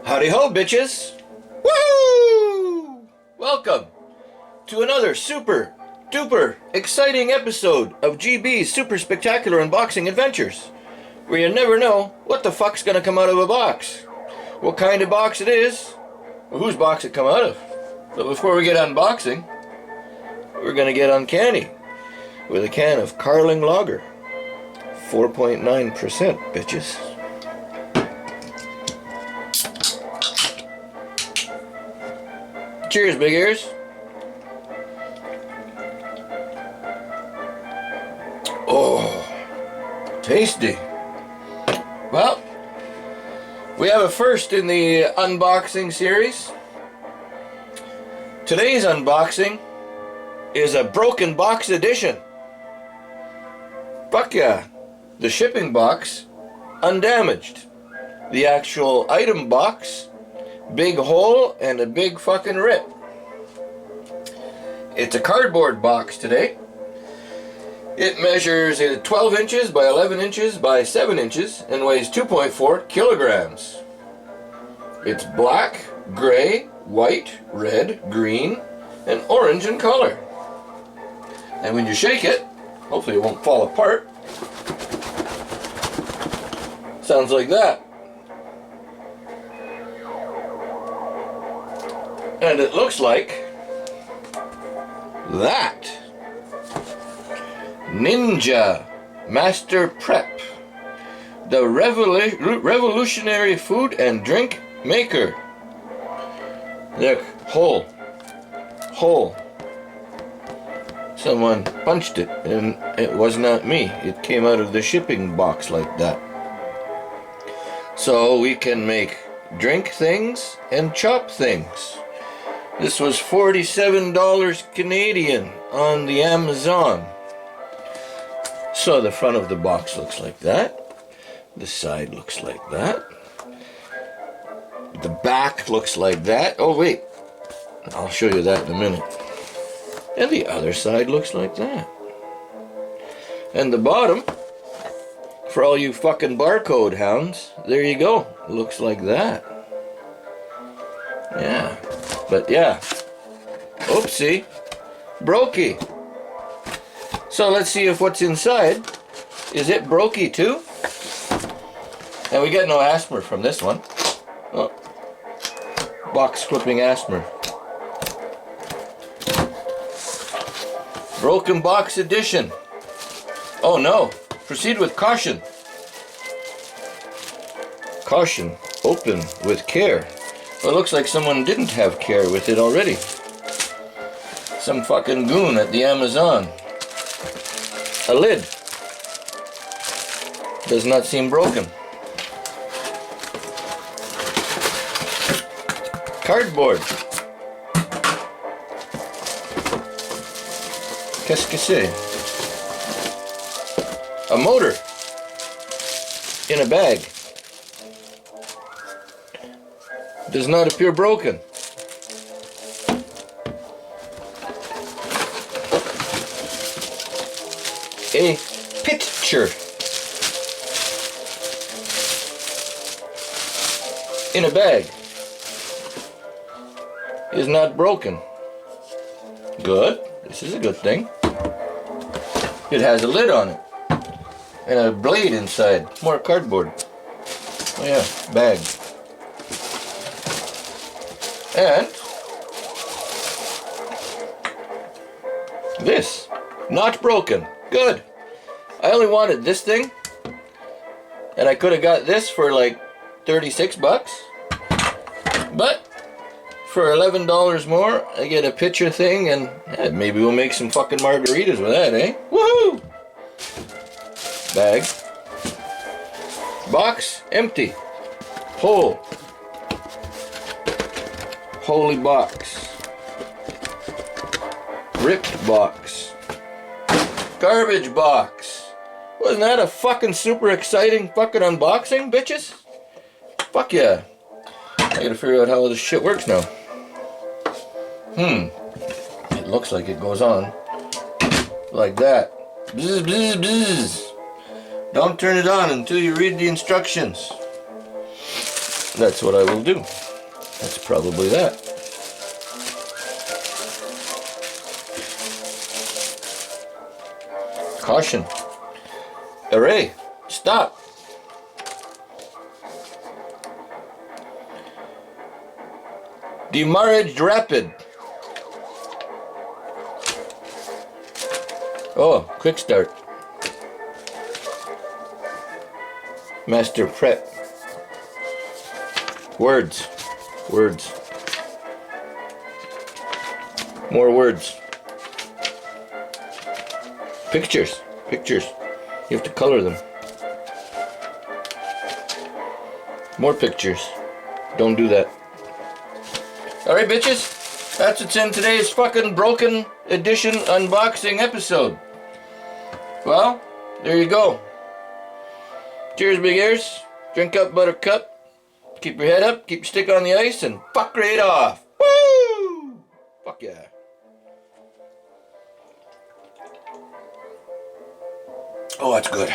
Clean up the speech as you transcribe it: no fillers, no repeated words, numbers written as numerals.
Howdy ho, bitches! Woo! Welcome to another super duper exciting episode of GB's Super Spectacular Unboxing Adventures, where you never know what the fuck's gonna come out of a box, what kind of box it is, or whose box it come out of. But before we get unboxing, we're gonna get uncanny with a can of Carling Lager, 4.9%, bitches. Cheers, big ears. Oh, tasty. Well, we have a first in the unboxing series. Today's unboxing is a broken box edition. Fuck yeah. The shipping box, undamaged. The actual item box, big hole and a big fucking rip. It's a cardboard box today. It measures 12 inches by 11 inches by 7 inches and weighs 2.4 kilograms. It's black, gray, white, red, green, and orange in color. And when you shake it, hopefully it won't fall apart. Sounds like that. And it looks like that. Ninja Master Prep, the revolutionary food and drink maker. Look, hole. Someone punched it, and it was not me. It came out of the shipping box like that. So we can make drink things and chop things. This was $47 Canadian on the Amazon. So the front of the box looks like that. The side looks like that. The back looks like that. Oh wait, I'll show you that in a minute. And the other side looks like that. And the bottom, for all you fucking barcode hounds, there you go. Looks like that. Yeah. But yeah. Oopsie. Brokey. So let's see if what's inside, is it brokey too? And we get no asthma from this one. Oh. Box clipping asthma. Broken box edition. Oh no. Proceed with caution. Caution. Open with care. Well, it looks like someone didn't have care with it already. Some fucking goon at the Amazon. A lid. Does not seem broken. Cardboard. Qu'est-ce que c'est? A motor. In a bag. Does not appear broken. A picture in a bag is not broken. Good. This is a good thing. It has a lid on it and a blade inside. More cardboard. Oh yeah, bag. And this, not broken. Good. I only wanted this thing, and I could have got this for like 36 bucks, but for $11 more, I get a picture thing, and maybe we'll make some fucking margaritas with that, eh? Woohoo! Bag. Box, empty. Hole. Holy box. Ripped box. Garbage box. Wasn't that a fucking super exciting fucking unboxing, bitches? Fuck yeah. I gotta figure out how this shit works now. It looks like it goes on like that. Bzz, bzz, bzz. Don't turn it on until you read the instructions. that's what I will do. That's probably that. Caution. Array. Stop. Demarrage rapid. Oh, quick start. Master prep. Words. Words. More words. Pictures. Pictures. You have to color them. More pictures. Don't do that. Alright, bitches. That's what's in today's fucking broken edition unboxing episode. Well, there you go. Cheers, big ears. Drink up, buttercup. Keep your head up, keep your stick on the ice, and fuck right off. Woo! Fuck yeah. Oh, that's good.